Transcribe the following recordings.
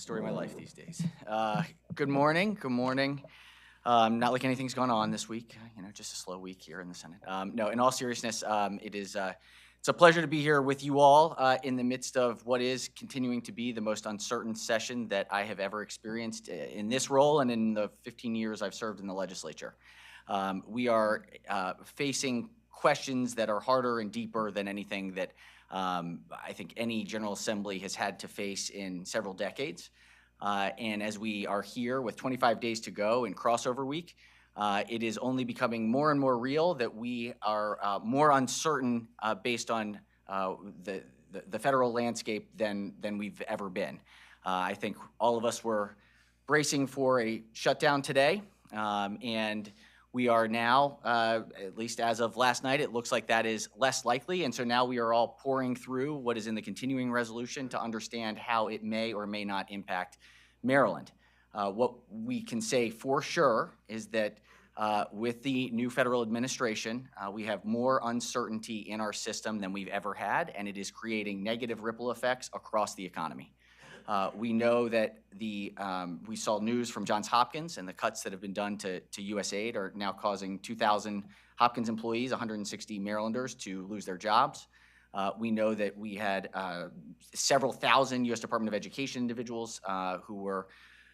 Story of my life these days. Good morning. Good morning. Not like anything's going on this week. Just a slow week here in the Senate. No, in all seriousness, it's a pleasure to be here with you all in the midst of what is continuing to be the most uncertain session that I have ever experienced in this role and in the 15 years I've served in the legislature. We are facing questions that are harder and deeper than anything that I think any General Assembly has had to face in several decades. And as we are here with 25 days to go in crossover week, it is only becoming more and more real that we are more uncertain based on the federal landscape than we've ever been. I think all of us were bracing for a shutdown today, and we are now, at least as of last night, it looks like that is less likely. And so now we are all pouring through what is in the continuing resolution to understand how it may or may not impact Maryland. What we can say for sure is that with the new federal administration, we have more uncertainty in our system than we've ever had, and it is creating negative ripple effects across the economy. We know that we saw news from Johns Hopkins, and the cuts that have been done to USAID are now causing 2,000 Hopkins employees, 160 Marylanders, to lose their jobs. We know that we had several thousand U.S. Department of Education individuals who were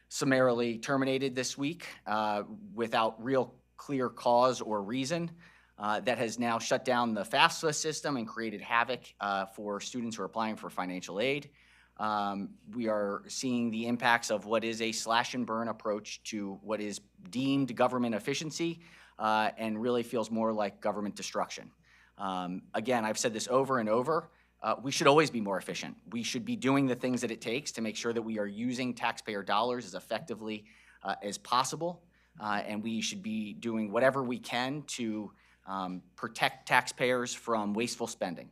summarily terminated this week without real clear cause or reason. That has now shut down the FAFSA system and created havoc for students who are applying for financial aid. We are seeing the impacts of what is a slash and burn approach to what is deemed government efficiency and really feels more like government destruction. Again, I've said this over and over, we should always be more efficient. We should be doing the things that it takes to make sure that we are using taxpayer dollars as effectively as possible, and we should be doing whatever we can to protect taxpayers from wasteful spending.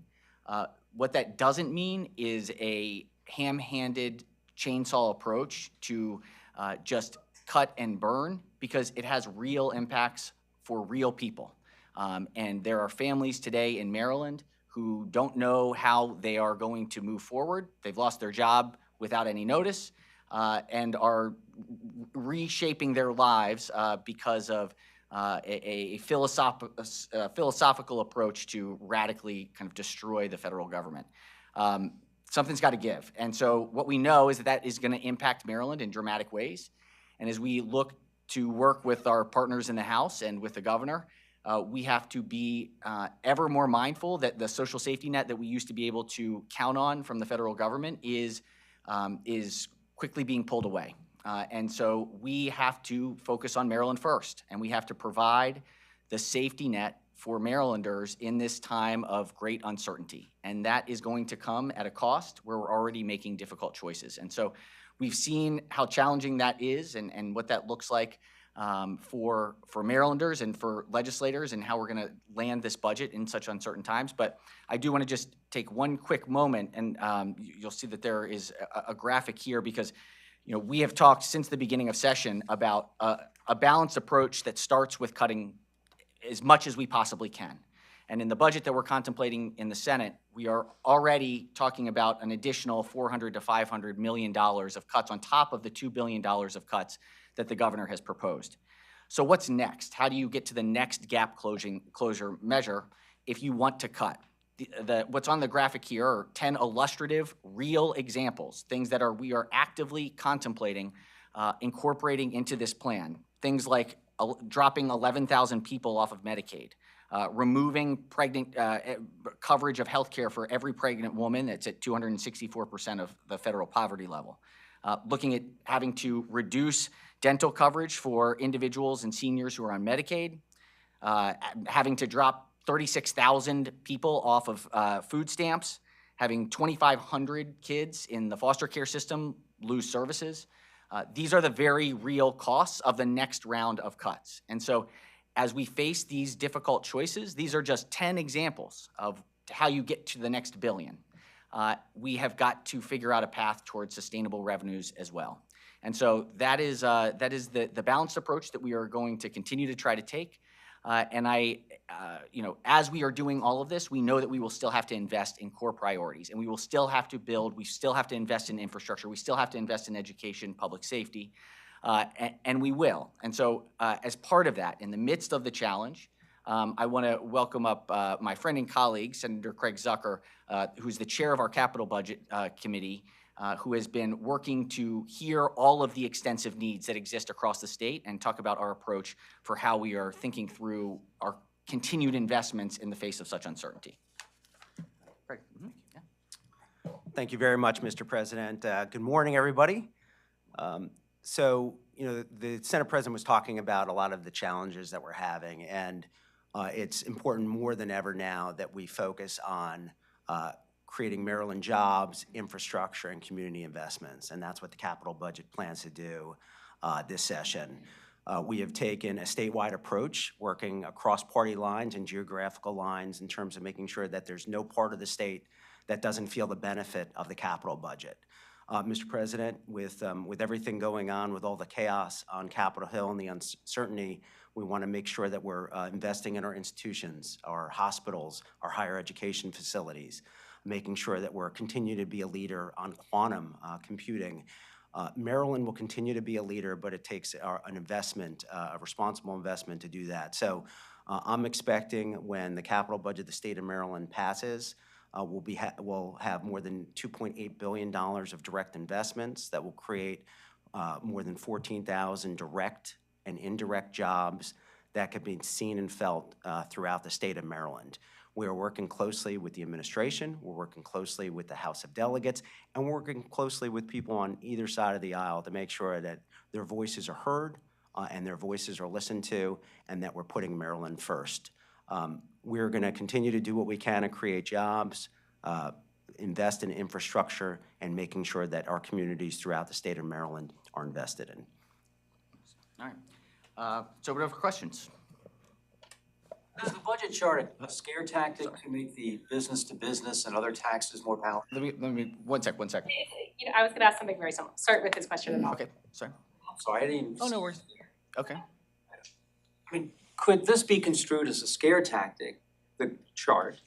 What that doesn't mean is a ham-handed chainsaw approach to just cut and burn, because it has real impacts for real people. And there are families today in Maryland who don't know how they are going to move forward. They've lost their job without any notice and are reshaping their lives because of a philosophical approach to radically kind of destroy the federal government. Something's got to give. And so what we know is that is going to impact Maryland in dramatic ways. And as we look to work with our partners in the House and with the governor, we have to be ever more mindful that the social safety net that we used to be able to count on from the federal government is quickly being pulled away. And so we have to focus on Maryland first, and we have to provide the safety net for Marylanders in this time of great uncertainty. And that is going to come at a cost where we're already making difficult choices. And so we've seen how challenging that is and what that looks like for Marylanders and for legislators, and how we're going to land this budget in such uncertain times. But I do want to just take one quick moment, and you'll see that there is a graphic here, because we have talked since the beginning of session about a balanced approach that starts with cutting as much as we possibly can. And in the budget that we're contemplating in the Senate, we are already talking about an additional $400 to $500 million of cuts on top of the $2 billion of cuts that the governor has proposed. So what's next? How do you get to the next gap closure measure if you want to cut? What's on the graphic here are 10 illustrative, real examples, things that we are actively contemplating incorporating into this plan. Things like dropping 11,000 people off of Medicaid, removing pregnant coverage of health care for every pregnant woman that's at 264% of the federal poverty level, looking at having to reduce dental coverage for individuals and seniors who are on Medicaid, having to drop 36,000 people off of food stamps, having 2,500 kids in the foster care system lose services. These are the very real costs of the next round of cuts. And so as we face these difficult choices, these are just 10 examples of how you get to the next billion. We have got to figure out a path towards sustainable revenues as well. And so that is the balanced approach that we are going to continue to try to take. As we are doing all of this, we know that we will still have to invest in core priorities, and we will still have to build, we still have to invest in infrastructure, we still have to invest in education, public safety, and we will. And so as part of that, in the midst of the challenge, I want to welcome up my friend and colleague, Senator Craig Zucker, who's the chair of our Capital Budget Committee, who has been working to hear all of the extensive needs that exist across the state and talk about our approach for how we are thinking through our continued investments in the face of such uncertainty. Craig. Mm-hmm. Yeah. Thank you very much, Mr. President. Good morning, everybody. The Senate President was talking about a lot of the challenges that we're having, and it's important more than ever now that we focus on creating Maryland jobs, infrastructure, and community investments, and that's what the capital budget plans to do this session. We have taken a statewide approach, working across party lines and geographical lines in terms of making sure that there's no part of the state that doesn't feel the benefit of the capital budget. Mr. President, with everything going on, with all the chaos on Capitol Hill and the uncertainty, we want to make sure that we're investing in our institutions, our hospitals, our higher education facilities, making sure that we're continue to be a leader on quantum computing. Maryland will continue to be a leader, but it takes an investment, a responsible investment to do that. So I'm expecting when the capital budget of the state of Maryland passes, we'll have more than $2.8 billion of direct investments that will create more than 14,000 direct and indirect jobs that can be seen and felt throughout the state of Maryland. We are working closely with the administration, we're working closely with the House of Delegates, and we're working closely with people on either side of the aisle to make sure that their voices are heard and their voices are listened to, and that we're putting Maryland first. We're going to continue to do what we can to create jobs, invest in infrastructure, and making sure that our communities throughout the state of Maryland are invested in. All right. So over for questions. Does the budget chart a scare tactic to make the business-to-business and other taxes more palatable? Let me, one sec. I was going to ask something very similar. Start with this question. Okay, sorry. I'm sorry, I didn't even. Oh, no worries. Okay. I mean, could this be construed as a scare tactic, the chart,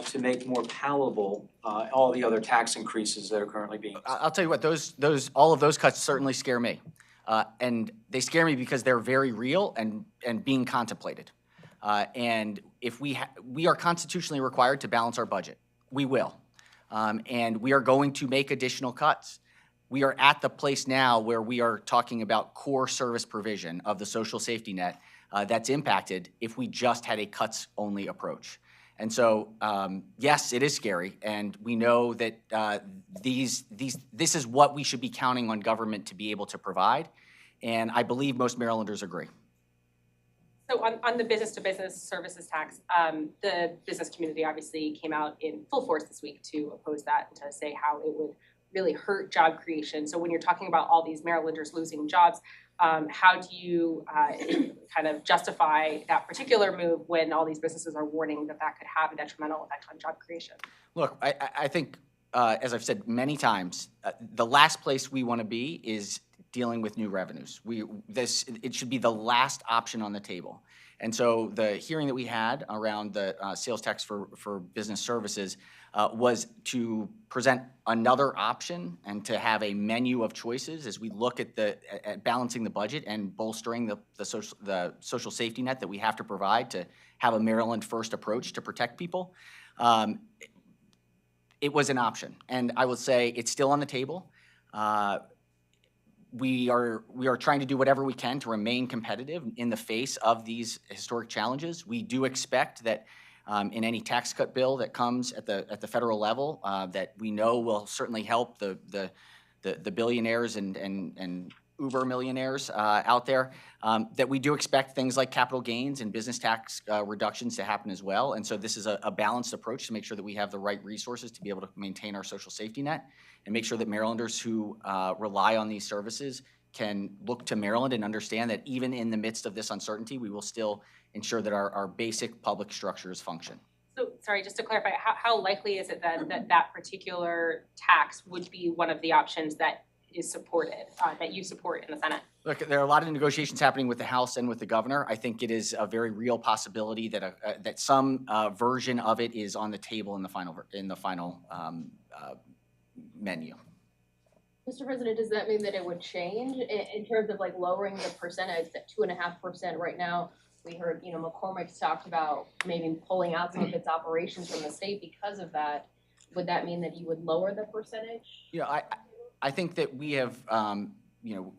to make more palatable all the other tax increases that are currently being? I'll tell you what, all of those cuts certainly scare me. And they scare me because they're very real and being contemplated. And if we are constitutionally required to balance our budget, we will. And we are going to make additional cuts. We are at the place now where we are talking about core service provision of the social safety net that's impacted if we just had a cuts-only approach. And so, yes, it is scary, and we know that this is what we should be counting on government to be able to provide, and I believe most Marylanders agree. So on the business-to-business services tax, the business community obviously came out in full force this week to oppose that and to say how it would really hurt job creation. So when you're talking about all these Marylanders losing jobs, how do you kind of justify that particular move when all these businesses are warning that that could have a detrimental effect on job creation? Look, I think, as I've said many times, the last place we want to be is dealing with new revenues. It should be the last option on the table. And so the hearing that we had around the sales tax for business services was to present another option and to have a menu of choices as we look at balancing the budget and bolstering the social safety net that we have to provide to have a Maryland first approach to protect people. It was an option, and I will say it's still on the table. We are trying to do whatever we can to remain competitive in the face of these historic challenges. We do expect that in any tax cut bill that comes at the federal level, that we know will certainly help the billionaires and uber millionaires out there, that we do expect things like capital gains and business tax reductions to happen as well. And so this is a balanced approach to make sure that we have the right resources to be able to maintain our social safety net and make sure that Marylanders who rely on these services can look to Maryland and understand that even in the midst of this uncertainty, we will still ensure that our basic public structures function. So, sorry, just to clarify, how likely is it then that that particular tax would be one of the options that is supported, that you support in the Senate? Look, there are a lot of negotiations happening with the House and with the governor. I think it is a very real possibility that that some version of it is on the table in the final menu. Mr. President, does that mean that it would change in terms of like lowering the percentage, that 2.5% right now? We heard, McCormick's talked about maybe pulling out some of its operations from the state because of that. Would that mean that you would lower the percentage? I think that we have,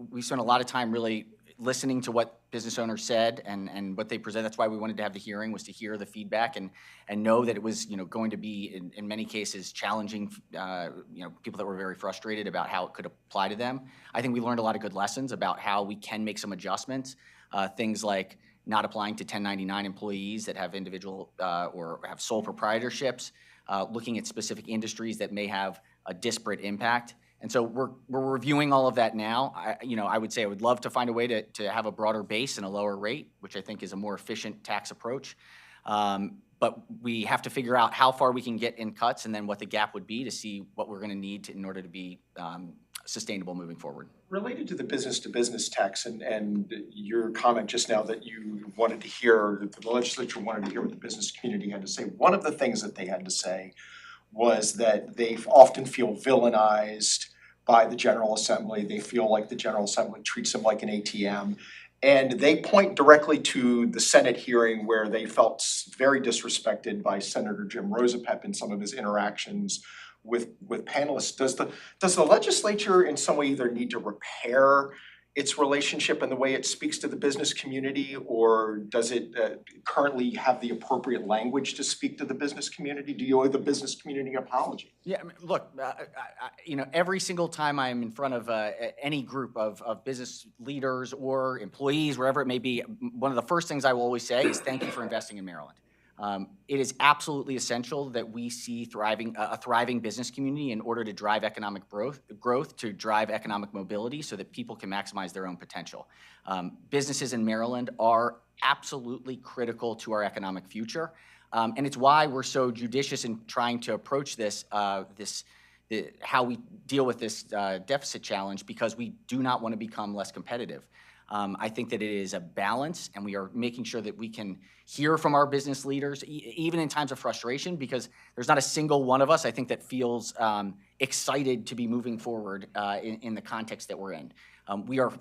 we spent a lot of time really listening to what business owners said and what they present. That's why we wanted to have the hearing, was to hear the feedback and know that it was, going to be in many cases challenging, people that were very frustrated about how it could apply to them. I think we learned a lot of good lessons about how we can make some adjustments, things like not applying to 1099 employees that have individual or have sole proprietorships, looking at specific industries that may have a disparate impact. And so we're reviewing all of that now. I would say I would love to find a way to have a broader base and a lower rate, which I think is a more efficient tax approach. But we have to figure out how far we can get in cuts and then what the gap would be to see what we're going to need in order to be sustainable moving forward. Related to the business-to-business tax and your comment just now that you wanted to hear, that the legislature wanted to hear what the business community had to say, one of the things that they had to say was that they often feel villainized by the General Assembly. They feel like the General Assembly treats them like an ATM. And they point directly to the Senate hearing where they felt very disrespected by Senator Jim Rosapep in some of his interactions with panelists. Does the legislature in some way either need to repair its relationship and the way it speaks to the business community, or does it currently have the appropriate language to speak to the business community? Do you owe the business community an apology? Yeah, look, every single time I'm in front of any group of business leaders or employees, wherever it may be, one of the first things I will always say is thank you for investing in Maryland. It is absolutely essential that we see a thriving business community in order to drive economic growth, to drive economic mobility so that people can maximize their own potential. Businesses in Maryland are absolutely critical to our economic future. And it's why we're so judicious in trying to approach how we deal with this deficit challenge, because we do not want to become less competitive. I think that it is a balance, and we are making sure that we can hear from our business leaders, even in times of frustration, because there's not a single one of us, I think, that feels excited to be moving forward in the context that we're in. We are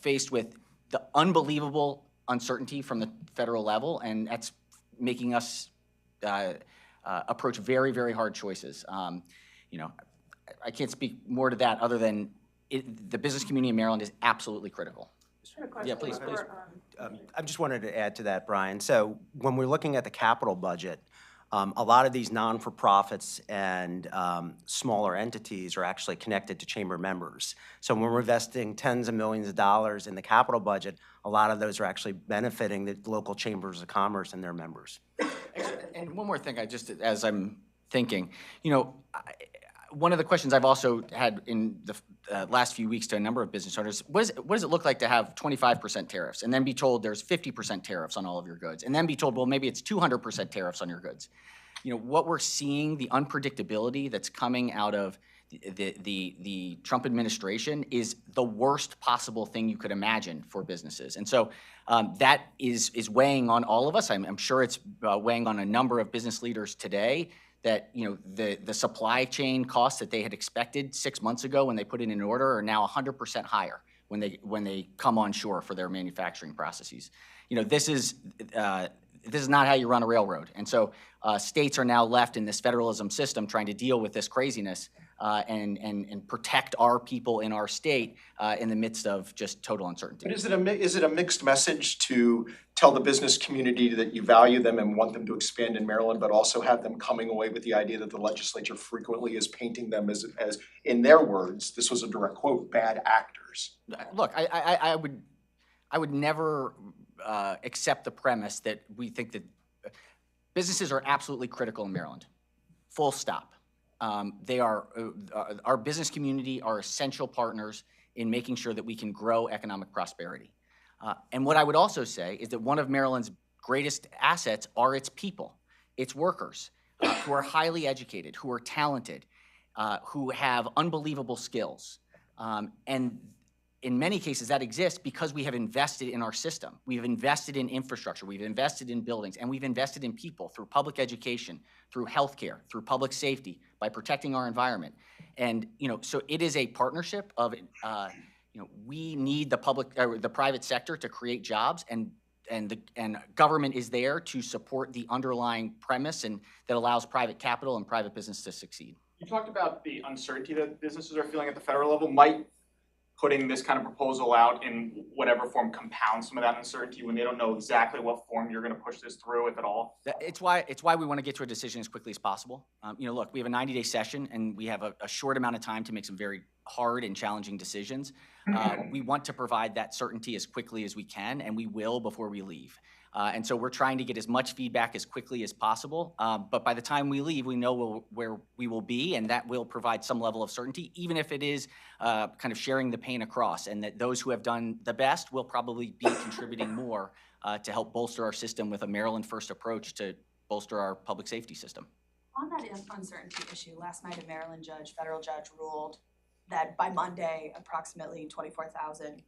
faced with the unbelievable uncertainty from the federal level, and that's making us approach very, very hard choices. I can't speak more to that other than the business community in Maryland is absolutely critical. Yeah, please. I just wanted to add to that, Brian. So when we're looking at the capital budget, a lot of these non-for-profits and smaller entities are actually connected to chamber members. So when we're investing tens of millions of dollars in the capital budget, a lot of those are actually benefiting the local chambers of commerce and their members. And one more thing, as I'm thinking, one of the questions I've also had in the last few weeks to a number of business owners, what does it look like to have 25% tariffs and then be told there's 50% tariffs on all of your goods, and then be told, well, maybe it's 200% tariffs on your goods? What we're seeing, the unpredictability that's coming out of the Trump administration is the worst possible thing you could imagine for businesses. And so that is weighing on all of us. I'm sure it's weighing on a number of business leaders today, that the supply chain costs that they had expected 6 months ago when they put it in order are now 100% higher when they come on shore for their manufacturing processes. This is not how you run a railroad. And so states are now left in this federalism system trying to deal with this craziness and protect our people in our state in the midst of just total uncertainty. But is it a mixed message to tell the business community that you value them and want them to expand in Maryland, but also have them coming away with the idea that the legislature frequently is painting them as in their words, this was a direct quote, bad actors? Look, I would never accept the premise that we think that businesses are absolutely critical in Maryland. Full stop. They are, our business community are essential partners in making sure that we can grow economic prosperity. And what I would also say is that one of Maryland's greatest assets are its people, its workers, who are highly educated, who are talented, who have unbelievable skills. And in many cases, that exists because we have invested in our system. We've invested in infrastructure, we've invested in buildings, and we've invested in people through public education, through healthcare, through public safety, by protecting our environment. And, so it is a partnership of, we need the private sector to create jobs, and government is there to support the underlying premise and that allows private capital and private business to succeed. You talked about the uncertainty that businesses are feeling at the federal level. Might putting this kind of proposal out in whatever form compound some of that uncertainty when they don't know exactly what form you're going to push this through, if at all? It's why we want to get to a decision as quickly as possible. Look, we have a 90-day session, and we have a short amount of time to make some very hard and challenging decisions. We want to provide that certainty as quickly as we can, and we will before we leave. And so we're trying to get as much feedback as quickly as possible. But by the time we leave, we know where we will be, and that will provide some level of certainty, even if it is kind of sharing the pain across, and that those who have done the best will probably be contributing more to help bolster our system with a Maryland first approach to bolster our public safety system. On that uncertainty issue, last night a Maryland federal judge ruled that by Monday, approximately 24,000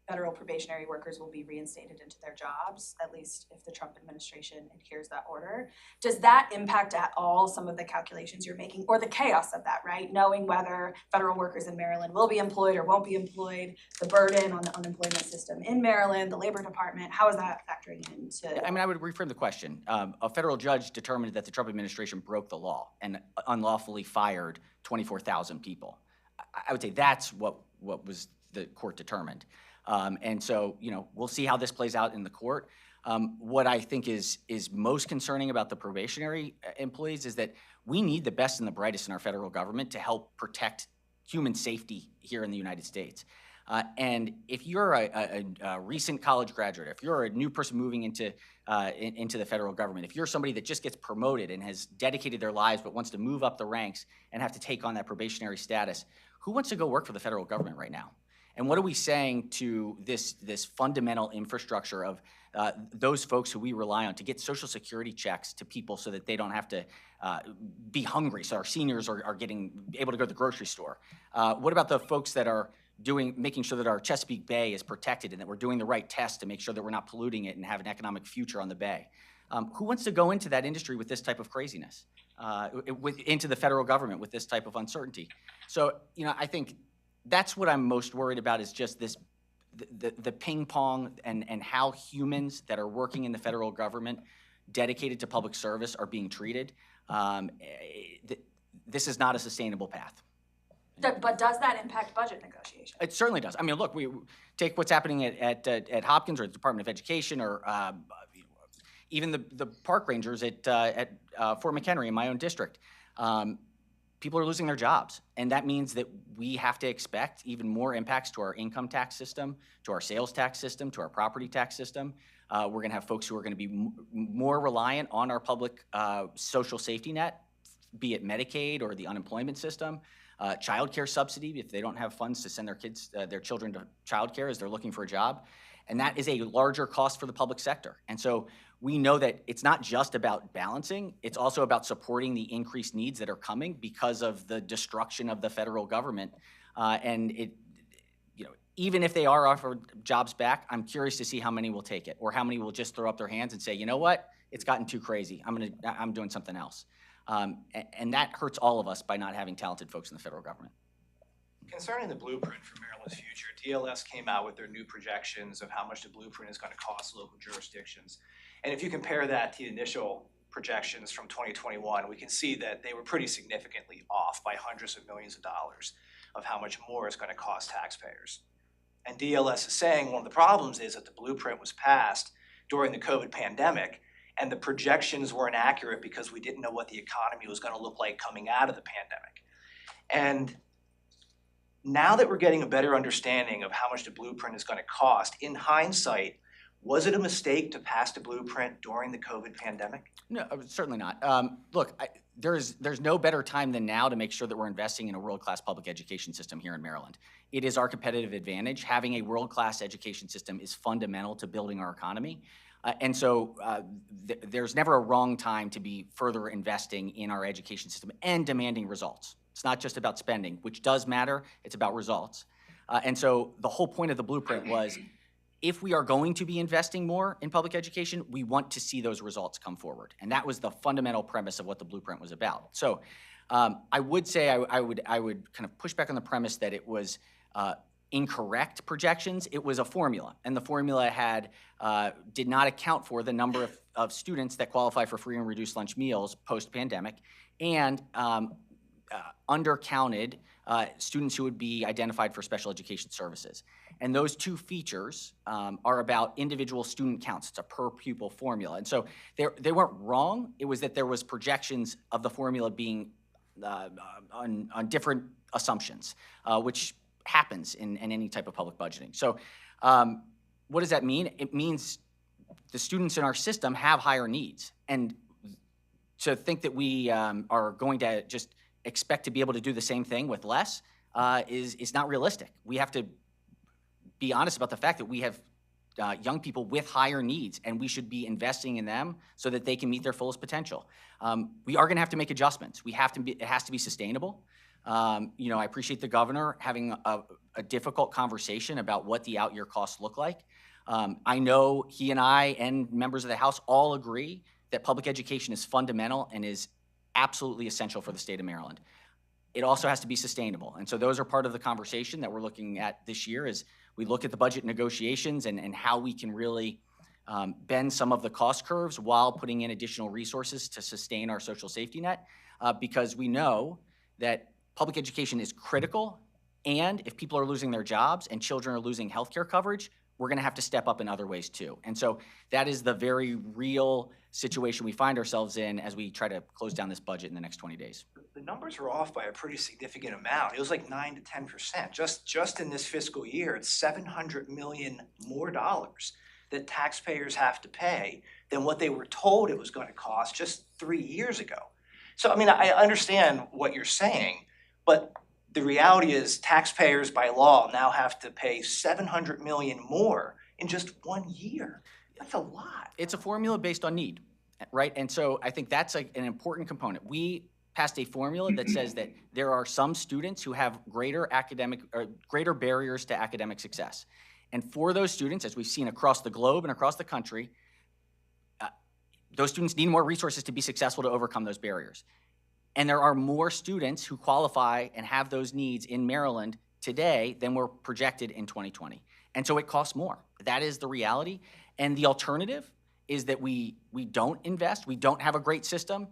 federal probationary workers will be reinstated into their jobs, at least if the Trump administration adheres that order. Does that impact at all some of the calculations you're making, or the chaos of that, right? Knowing whether federal workers in Maryland will be employed or won't be employed, the burden on the unemployment system in Maryland, the Labor Department, how is that factoring into? I would reframe the question. A federal judge determined that the Trump administration broke the law and unlawfully fired 24,000 people. I would say that's what was the court determined. And so, we'll see how this plays out in the court. What I think is most concerning about the probationary employees is that we need the best and the brightest in our federal government to help protect human safety here in the United States. And if you're a recent college graduate, if you're a new person moving into the federal government, if you're somebody that just gets promoted and has dedicated their lives but wants to move up the ranks and have to take on that probationary status, who wants to go work for the federal government right now? And what are we saying to this fundamental infrastructure of those folks who we rely on to get Social Security checks to people so that they don't have to be hungry, so our seniors are getting able to go to the grocery store? What about the folks that are making sure that our Chesapeake Bay is protected and that we're doing the right tests to make sure that we're not polluting it and have an economic future on the bay? Who wants to go into that industry with this type of craziness, into the federal government with this type of uncertainty? So, I think that's what I'm most worried about, is just the ping pong and how humans that are working in the federal government dedicated to public service are being treated. This is not a sustainable path. But does that impact budget negotiations? It certainly does. Look, we take what's happening at Hopkins or the Department of Education, or even the park rangers at Fort McHenry in my own district. People are losing their jobs, and that means that we have to expect even more impacts to our income tax system, to our sales tax system, to our property tax system. We're going to have folks who are going to be more reliant on our public social safety net, be it Medicaid or the unemployment system, child care subsidy if they don't have funds to send their children to child care as they're looking for a job. And that is a larger cost for the public sector. And so we know that it's not just about balancing, it's also about supporting the increased needs that are coming because of the destruction of the federal government. And even if they are offered jobs back, I'm curious to see how many will take it, or how many will just throw up their hands and say, you know what, it's gotten too crazy, I'm doing something else. And that hurts all of us by not having talented folks in the federal government. Concerning the blueprint for Maryland's future, DLS came out with their new projections of how much the blueprint is going to cost local jurisdictions. And if you compare that to the initial projections from 2021, we can see that they were pretty significantly off by hundreds of millions of dollars of how much more it's going to cost taxpayers. And DLS is saying one of the problems is that the blueprint was passed during the COVID pandemic, and the projections were inaccurate because we didn't know what the economy was going to look like coming out of the pandemic. And now that we're getting a better understanding of how much the blueprint is going to cost, in hindsight, was it a mistake to pass the blueprint during the COVID pandemic? No, certainly not. Look, there's no better time than now to make sure that we're investing in a world-class public education system here in Maryland. It is our competitive advantage. Having a world-class education system is fundamental to building our economy. And so there's never a wrong time to be further investing in our education system and demanding results. It's not just about spending, which does matter. It's about results. And so the whole point of the blueprint was, if we are going to be investing more in public education, we want to see those results come forward. And that was the fundamental premise of what the blueprint was about. So I would say I would kind of push back on the premise that it was incorrect projections. It was a formula, and the formula did not account for the number of students that qualify for free and reduced lunch meals post-pandemic, and undercounted students who would be identified for special education services. And those two features are about individual student counts. It's a per pupil formula. And so they weren't wrong. It was that there was projections of the formula being on different assumptions, which happens in any type of public budgeting. So what does that mean? It means the students in our system have higher needs. And to think that we are going to just expect to be able to do the same thing with less is not realistic. We have to be honest about the fact that we have young people with higher needs, and we should be investing in them so that they can meet their fullest potential. We are going to have to make adjustments. It has to be sustainable. I appreciate the governor having a difficult conversation about what the out-year costs look like. I know he and I and members of the House all agree that public education is fundamental and is absolutely essential for the state of Maryland. It also has to be sustainable. And so those are part of the conversation that we're looking at this year as we look at the budget negotiations and how we can really bend some of the cost curves while putting in additional resources to sustain our social safety net, because we know that public education is critical, and if people are losing their jobs and children are losing healthcare coverage, we're going to have to step up in other ways too. And so that is the very real situation we find ourselves in as we try to close down this budget in the next 20 days. The numbers are off by a pretty significant amount. It was like 9 to 10%. Just in this fiscal year, it's $700 million more dollars that taxpayers have to pay than what they were told it was going to cost just 3 years ago. So, I mean, I understand what you're saying, but the reality is taxpayers by law now have to pay $700 million more in just 1 year. That's a lot. It's a formula based on need, right? And so I think that's an important component. We passed a formula that says that there are some students who have greater barriers to academic success. And for those students, as we've seen across the globe and across the country, those students need more resources to be successful to overcome those barriers. And there are more students who qualify and have those needs in Maryland today than were projected in 2020. And so it costs more. That is the reality. And the alternative is that we don't invest. We don't have a great system.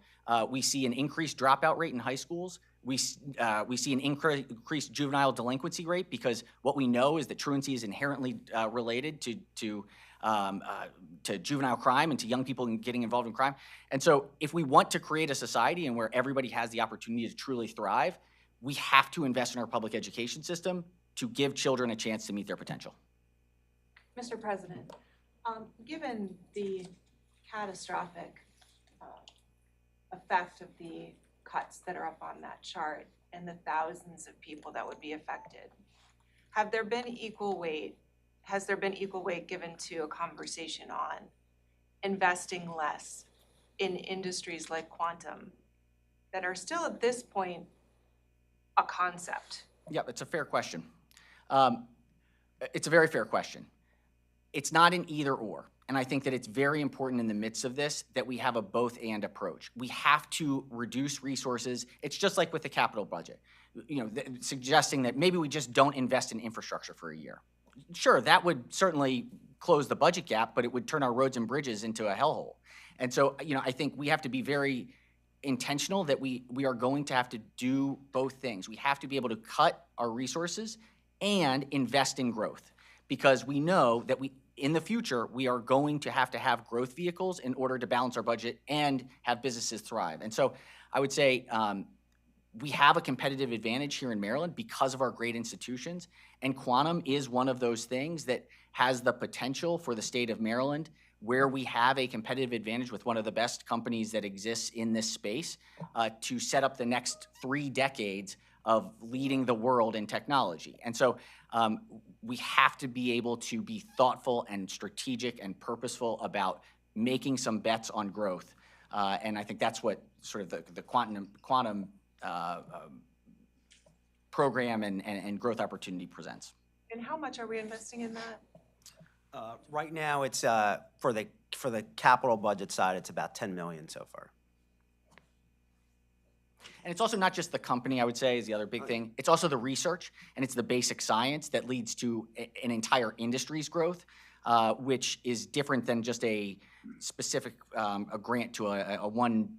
We see an increased dropout rate in high schools. We see an increased juvenile delinquency rate, because what we know is that truancy is inherently related to juvenile crime and to young people getting involved in crime. And so if we want to create a society and where everybody has the opportunity to truly thrive, we have to invest in our public education system to give children a chance to meet their potential. Mr. President, given the catastrophic effect of the cuts that are up on that chart and the thousands of people that would be affected, has there been equal weight given to a conversation on investing less in industries like quantum that are still at this point a concept? Yeah, it's a fair question. It's a very fair question. It's not an either or. And I think that it's very important in the midst of this that we have a both and approach. We have to reduce resources. It's just like with the capital budget, suggesting that maybe we just don't invest in infrastructure for a year. Sure, that would certainly close the budget gap, but it would turn our roads and bridges into a hellhole. And so, I think we have to be very intentional that we are going to have to do both things. We have to be able to cut our resources and invest in growth, because we know that in the future, we are going to have growth vehicles in order to balance our budget and have businesses thrive. And so I would say we have a competitive advantage here in Maryland because of our great institutions, and quantum is one of those things that has the potential for the state of Maryland, where we have a competitive advantage with one of the best companies that exists in this space, to set up the next 3 decades of leading the world in technology. And so we have to be able to be thoughtful and strategic and purposeful about making some bets on growth. And I think that's what sort of the quantum program and growth opportunity presents. And how much are we investing in that? Right now, it's, for the capital budget side, it's about 10 million so far. And it's also not just the company, I would say, is the other big thing. It's also the research, and it's the basic science that leads to an entire industry's growth, which is different than just a specific a grant to a one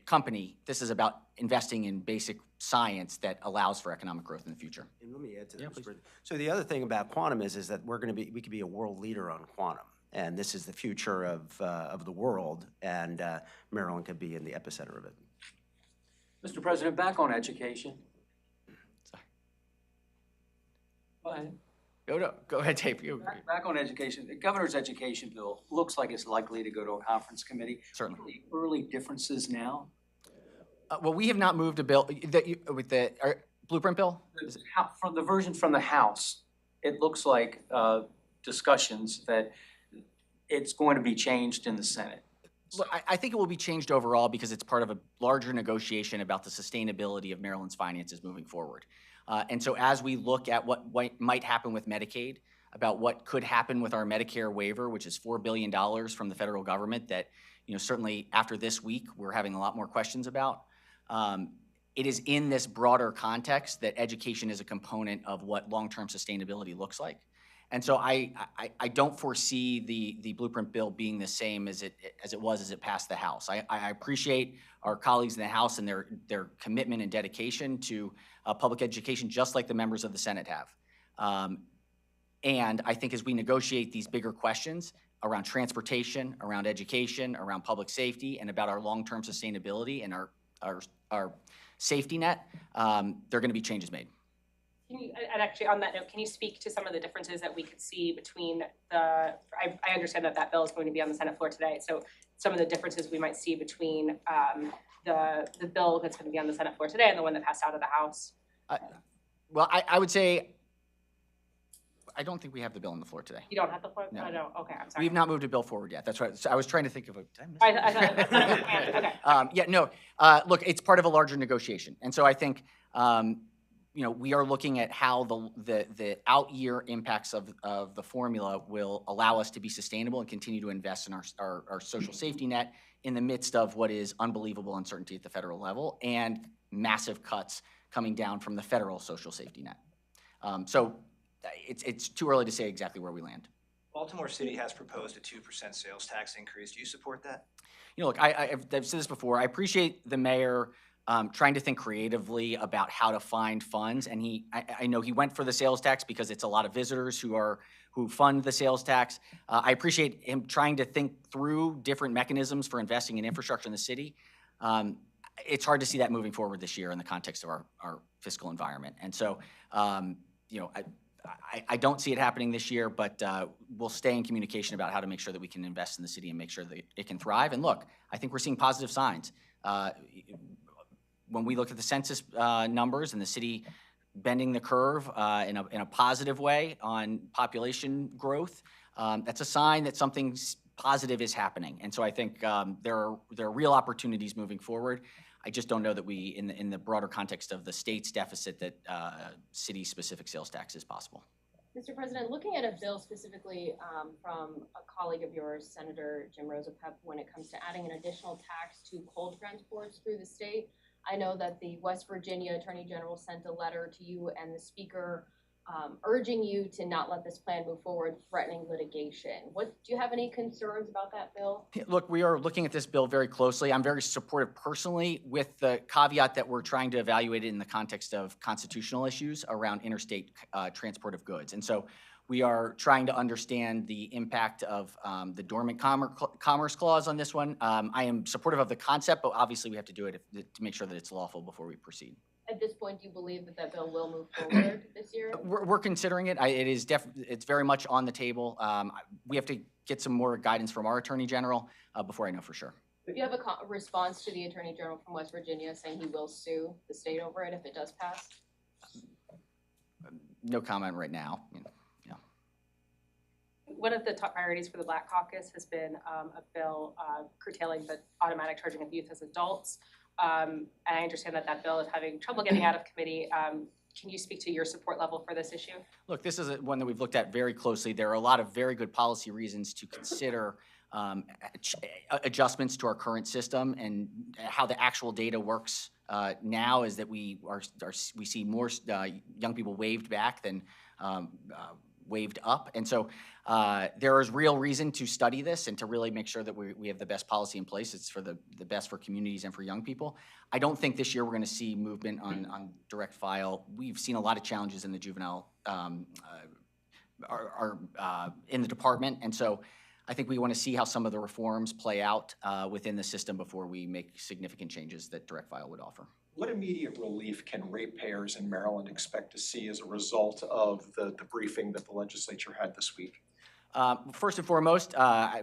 company. This is about investing in basic science that allows for economic growth in the future. And let me add to Yeah, that, please. Mr. President. So the other thing about quantum is that we could be a world leader on quantum. And this is the future of the world, and Maryland could be in the epicenter of it. Mr. President, back on education. Sorry. Go ahead. Go ahead, Dave. You Back on education, the governor's education bill looks like it's likely to go to a conference committee. certainly. Any early differences now? Well, we have not moved a bill with the blueprint bill. From the version from the House, it looks like discussions that it's going to be changed in the Senate. Look, I think it will be changed overall because it's part of a larger negotiation about the sustainability of Maryland's finances moving forward. And so as we look at what might happen with Medicaid, about what could happen with our Medicare waiver, which is $4 billion from the federal government that, certainly after this week, we're having a lot more questions about. It is in this broader context that education is a component of what long-term sustainability looks like. And so I don't foresee the blueprint bill being the same as it passed the House. I appreciate our colleagues in the House and their commitment and dedication to public education, just like the members of the Senate have. And I think as we negotiate these bigger questions around transportation, around education, around public safety, and about our long-term sustainability and our safety net, there are going to be changes made. And actually, on that note, can you speak to some of the differences that we could see between I understand that bill is going to be on the Senate floor today, so some of the differences we might see between the bill that's going to be on the Senate floor today and the one that passed out of the House? Well, I would say, I don't think we have the bill on the floor today. You don't have the floor? No. Oh, no, okay, I'm sorry. We have not moved a bill forward yet. That's right. So I was trying to think of did I miss I thought it was, okay. Yeah, no, look, it's part of a larger negotiation. And so I think, we are looking at how the out-year impacts of the formula will allow us to be sustainable and continue to invest in our social safety net in the midst of what is unbelievable uncertainty at the federal level and massive cuts coming down from the federal social safety net. So it's too early to say exactly where we land. Baltimore City has proposed a 2% sales tax increase. Do you support that? Look, I've said this before. I appreciate the mayor trying to think creatively about how to find funds, and I know he went for the sales tax because it's a lot of visitors who fund the sales tax. I appreciate him trying to think through different mechanisms for investing in infrastructure in the city. It's hard to see that moving forward this year in the context of our fiscal environment, and so I don't see it happening this year, but we'll stay in communication about how to make sure that we can invest in the city and make sure that it can thrive. And look, I think we're seeing positive signs. When we look at the census numbers and the city bending the curve in a positive way on population growth, that's a sign that something positive is happening. And so I think there are real opportunities moving forward. I just don't know that we, in the broader context of the state's deficit, that city-specific sales tax is possible. Mr. President, looking at a bill specifically from a colleague of yours, Senator Jim Rosapep, when it comes to adding an additional tax to coal transports through the state, I know that the West Virginia Attorney General sent a letter to you and the Speaker urging you to not let this plan move forward, threatening litigation. Do you have any concerns about that bill? Look, we are looking at this bill very closely. I'm very supportive personally, with the caveat that we're trying to evaluate it in the context of constitutional issues around interstate transport of goods. And so we are trying to understand the impact of the dormant commerce clause on this one. I am supportive of the concept, but obviously we have to do it to make sure that it's lawful before we proceed. At this point, do you believe that bill will move forward this year? We're considering it. It's very much on the table. We have to get some more guidance from our Attorney General before I know for sure. Do you have a response to the Attorney General from West Virginia saying he will sue the state over it if it does pass? No comment right now. One of the top priorities for the Black Caucus has been a bill curtailing the automatic charging of youth as adults. and I understand that that bill is having trouble getting out of committee. Can you speak to your support level for this issue? Look, this is one that we've looked at very closely. There are a lot of very good policy reasons to consider adjustments to our current system, and how the actual data works now is that we see more young people waived back than waived up. And so there is real reason to study this and to really make sure that we have the best policy in place. It's for the best for communities and for young people. I don't think this year we're going to see movement on direct file. We've seen a lot of challenges in the juvenile in the department, and so I think we want to see how some of the reforms play out within the system before we make significant changes that direct file would offer. What immediate relief can ratepayers in Maryland expect to see as a result of the briefing that the legislature had this week? First and foremost, I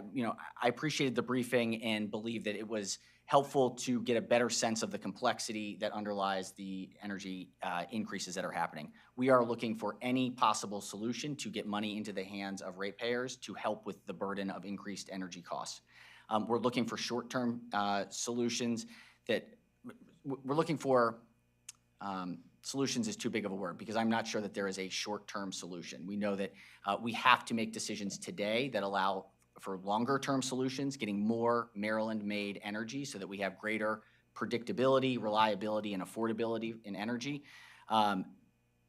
appreciated the briefing and believe that it was helpful to get a better sense of the complexity that underlies the energy increases that are happening. We are looking for any possible solution to get money into the hands of ratepayers to help with the burden of increased energy costs. We're looking for short-term solutions that we're looking for. Solutions is too big of a word because I'm not sure that there is a short-term solution. We know that we have to make decisions today that allow for longer-term solutions, getting more Maryland-made energy so that we have greater predictability, reliability, and affordability in energy.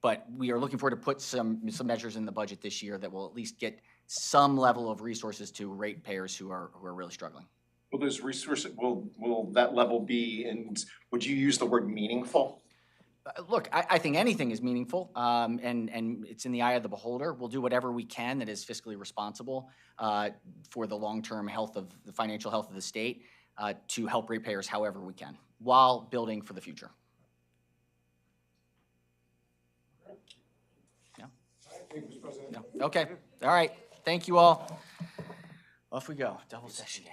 But we are looking forward to put some measures in the budget this year that will at least get some level of resources to ratepayers who are really struggling. Will those resources, will that level be, and would you use the word meaningful? Look, I think anything is meaningful, and it's in the eye of the beholder. We'll do whatever we can that is fiscally responsible for the long-term health of the financial health of the state to help ratepayers however we can, while building for the future. Yeah. Thank you, Mr. President. No. Okay. All right. Thank you all. Off we go. Double session day.